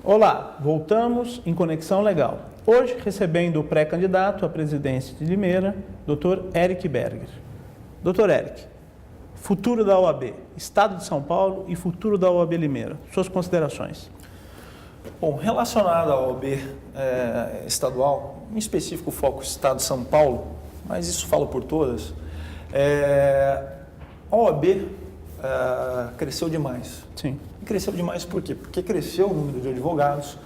Olá, voltamos em Conexão Legal. Hoje recebendo o pré-candidato à presidência de Limeira, Dr. Eric Berger. Dr. Eric, futuro da OAB, Estado de São Paulo e futuro da OAB Limeira. Suas considerações. Bom, relacionado à OAB estadual, em específico o foco Estado de São Paulo, mas isso falo por todas, a OAB cresceu demais. Sim. E cresceu demais por quê? Porque cresceu o número de advogados,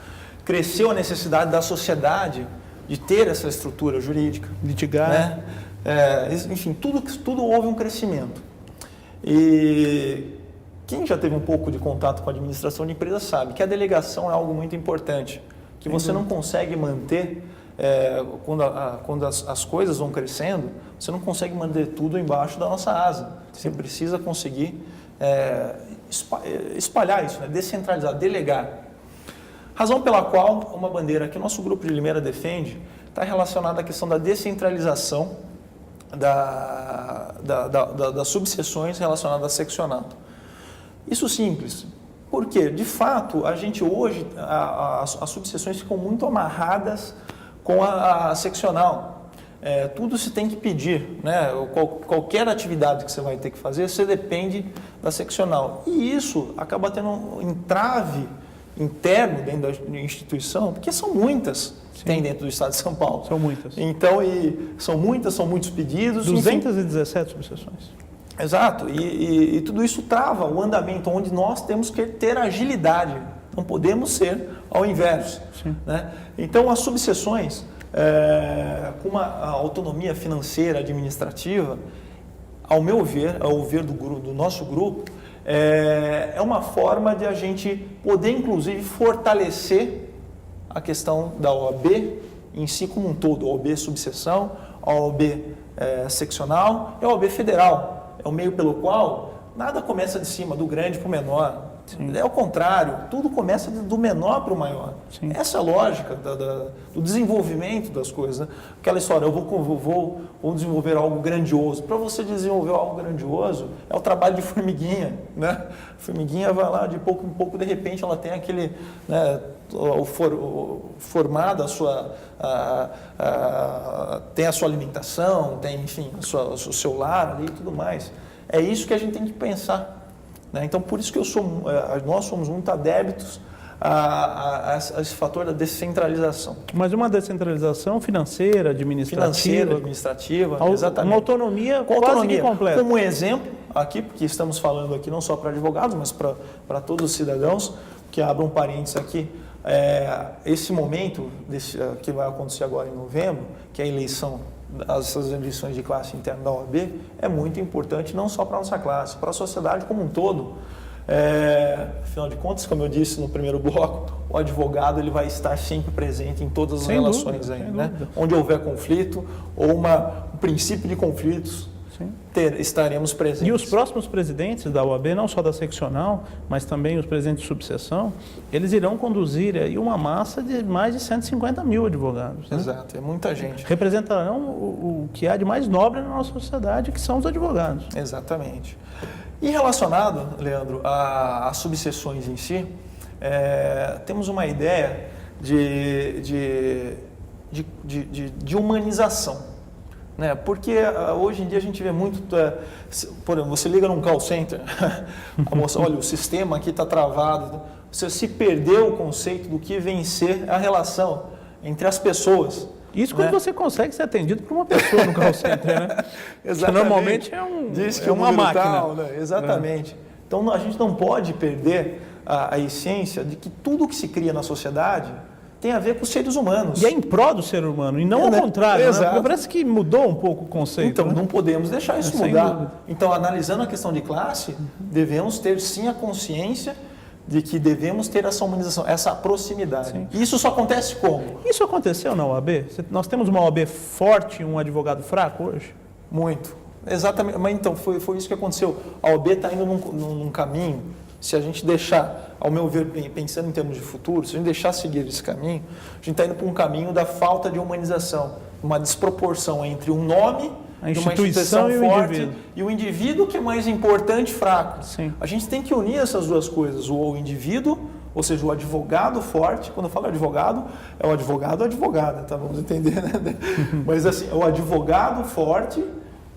cresceu a necessidade da sociedade de ter essa estrutura jurídica. Litigar. Né? Enfim, tudo houve um crescimento. E quem já teve um pouco de contato com a administração de empresa sabe que a delegação é algo muito importante, que você não consegue manter, quando as coisas vão crescendo, você não consegue manter tudo embaixo da nossa asa. Você precisa conseguir espalhar isso, né? Descentralizar, delegar. Razão pela qual uma bandeira que o nosso grupo de Limeira defende está relacionada à questão da descentralização das subseções relacionadas a seccionado. Isso simples, porque de fato a gente hoje, as subseções ficam muito amarradas com a seccional. Tudo se tem que pedir, né? Qualquer atividade que você vai ter que fazer, você depende da seccional. E isso acaba tendo um entrave interno dentro da instituição, porque são muitas que tem dentro do Estado de São Paulo. São muitas. Então, são muitos pedidos. 217 subseções. Exato, e tudo isso trava o andamento, onde nós temos que ter agilidade, não podemos ser ao inverso. Né? Então, as subseções, com uma autonomia financeira, administrativa, ao meu ver, ao ver do nosso grupo, é uma forma de a gente poder, inclusive, fortalecer a questão da OAB em si como um todo, a OAB subseção, a OAB seccional e a OAB federal. É o meio pelo qual nada começa de cima, do grande para o menor. Sim. É o contrário, tudo começa do menor para o maior. Sim. Essa é a lógica do desenvolvimento das coisas. Né? Aquela história, eu vou desenvolver algo grandioso. Para você desenvolver algo grandioso, é o trabalho de formiguinha. Né? A formiguinha vai lá de pouco em pouco, de repente ela tem aquele... Né, formada tem a sua alimentação, tem, enfim, o seu lar ali e tudo mais. É isso que a gente tem que pensar. Né? Então, por isso que nós somos muito adeptos a esse fator da descentralização. Mas uma descentralização financeira, administrativa. Exatamente. Uma autonomia quase que completa. Como exemplo, aqui, porque estamos falando aqui não só para advogados, mas para todos os cidadãos, que abram parênteses aqui, esse momento que vai acontecer agora em novembro, que é a eleição, essas eleições de classe interna da OAB, é muito importante não só para a nossa classe, para a sociedade como um todo. Afinal de contas, como eu disse no primeiro bloco, o advogado ele vai estar sempre presente em todas as relações aí, né? Onde houver conflito ou um princípio de conflitos, estaremos presentes. E os próximos presidentes da OAB, não só da seccional, mas também os presidentes de subseção, eles irão conduzir aí uma massa de mais de 150 mil advogados. Né? Exato, é muita gente. Representarão o que há de mais nobre na nossa sociedade, que são os advogados. Exatamente. E relacionado, Leandro, às subseções em si, temos uma ideia de humanização. Né? Porque hoje em dia a gente vê muito, por exemplo, você liga num call center, a moça, olha, o sistema aqui está travado, você se perdeu o conceito do que vem ser a relação entre as pessoas. Isso quando você consegue ser atendido por uma pessoa no call center, né? Exatamente. Que normalmente é uma máquina. Tal, né? Exatamente. Então a gente não pode perder a essência de que tudo que se cria na sociedade tem a ver com os seres humanos. E é em prol do ser humano, e não ao contrário. Exato. Né? Porque parece que mudou um pouco o conceito. Então, né? não podemos deixar isso mudar. Então, analisando a questão de classe, devemos ter sim a consciência de que devemos ter essa humanização, essa proximidade. Sim. E isso só acontece como? Isso aconteceu na OAB? Nós temos uma OAB forte e um advogado fraco hoje? Muito. Exatamente. Mas então, foi isso que aconteceu. A OAB está indo num caminho, se a gente deixar, ao meu ver, pensando em termos de futuro, se a gente deixar seguir esse caminho, a gente está indo para um caminho da falta de humanização, uma desproporção entre um nome a instituição e forte e o indivíduo que é mais importante, fraco. Sim. A gente tem que unir essas duas coisas, o indivíduo Ou seja, o advogado forte, quando eu falo advogado, é o advogado ou advogada, tá? Vamos entender, né? Mas assim, é o advogado forte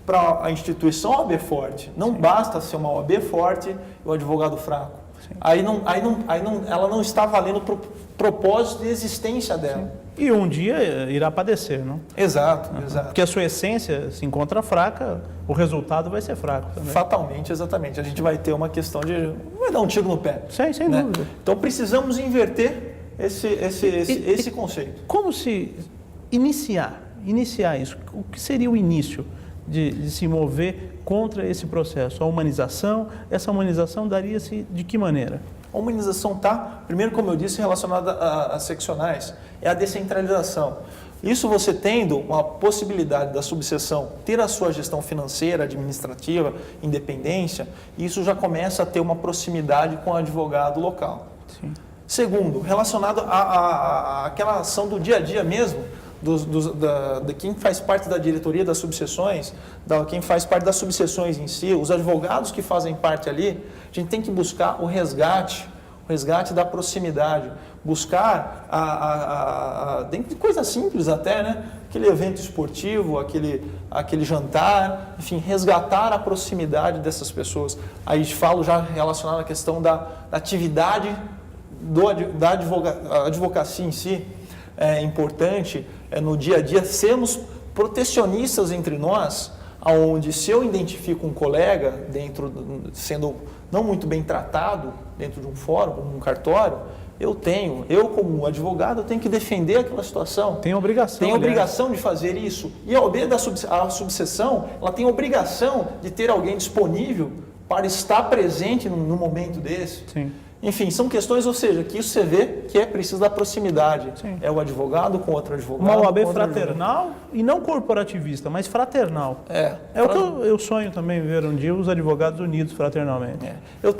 para a instituição OAB forte. Não basta ser uma OAB forte e o advogado fraco. Ela não está valendo para o propósito de existência dela. Sim. E um dia irá padecer, não? Exato, exato. Porque a sua essência se encontra fraca, o resultado vai ser fraco também. Fatalmente, exatamente. A gente vai ter uma questão de... vai dar um tiro no pé. Sem dúvida. Então precisamos inverter esse conceito. Como se iniciar isso? O que seria o início de se mover contra esse processo? A humanização, essa humanização daria-se de que maneira? A humanização está, primeiro, como eu disse, relacionada a seccionais, é a descentralização. Isso você tendo uma possibilidade da subseção ter a sua gestão financeira, administrativa, independência, isso já começa a ter uma proximidade com o advogado local. Sim. Segundo, relacionado àquela ação do dia a dia mesmo, de quem faz parte da diretoria das subseções, quem faz parte das subseções em si, os advogados que fazem parte ali, a gente tem que buscar o resgate da proximidade, buscar dentro de coisas simples até, né? Aquele evento esportivo, aquele jantar, enfim, resgatar a proximidade dessas pessoas. Aí a gente fala já relacionado à questão da atividade da advocacia em si. É importante no dia a dia sermos protecionistas entre nós, aonde se eu identifico um colega sendo não muito bem tratado dentro de um fórum, um cartório, eu como advogado, tenho que defender aquela situação. Tem obrigação. Tem obrigação de fazer isso. E a OAB a subseção, ela tem obrigação de ter alguém disponível para estar presente no momento desse. Sim. Enfim, são questões, ou seja, que isso você vê que é preciso da proximidade. Sim. É o advogado com outro advogado. Uma OAB fraternal e não corporativista, mas fraternal. O que eu sonho também ver um dia os advogados unidos fraternalmente. Eu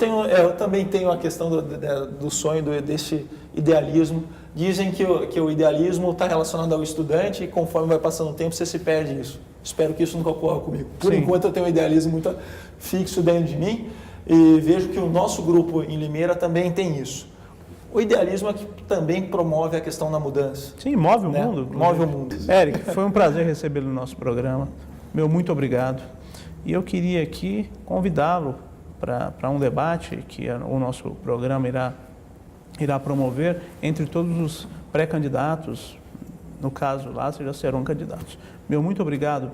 também tenho a questão do sonho desse idealismo. Dizem que o idealismo está relacionado ao estudante e conforme vai passando o tempo você se perde isso. Espero que isso nunca ocorra comigo. Por enquanto eu tenho um idealismo muito fixo dentro de mim. E vejo que o nosso grupo em Limeira também tem isso. O idealismo é que também promove a questão da mudança. Sim, move o mundo. Move o mundo. Éric, foi um prazer recebê-lo no nosso programa. Muito obrigado. E eu queria aqui convidá-lo para um debate que o nosso programa irá promover entre todos os pré-candidatos. No caso lá, já serão candidatos. Muito obrigado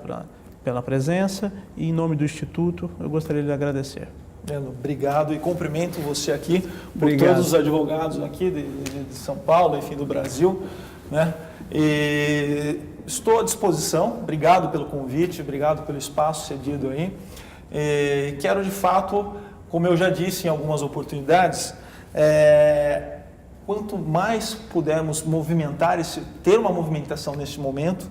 pela presença e em nome do Instituto, eu gostaria de lhe agradecer. Obrigado e cumprimento você aqui, por todos os advogados aqui de São Paulo, enfim, do Brasil, né? E estou à disposição, obrigado pelo convite, obrigado pelo espaço cedido aí. E quero de fato, como eu já disse em algumas oportunidades, quanto mais pudermos ter uma movimentação neste momento,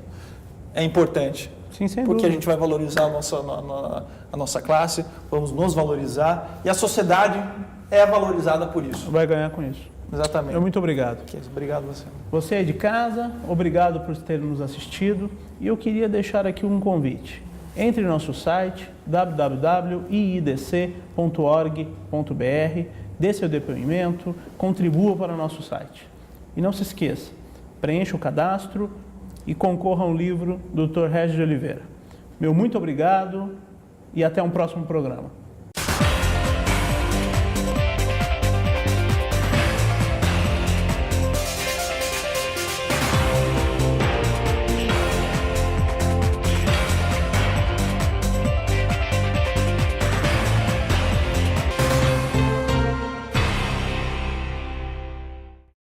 é importante. Sim, sem porque dúvida. a gente vai valorizar a nossa classe, vamos nos valorizar e a sociedade é valorizada por isso. Vai ganhar com isso. Exatamente. Muito obrigado. Obrigado você. Você aí de casa, obrigado por ter nos assistido e eu queria deixar aqui um convite. Entre no nosso site www.iidc.org.br, dê seu depoimento, contribua para o nosso site. E não se esqueça, preencha o cadastro e concorra ao livro do Dr. Regis de Oliveira. Muito obrigado e até um próximo programa.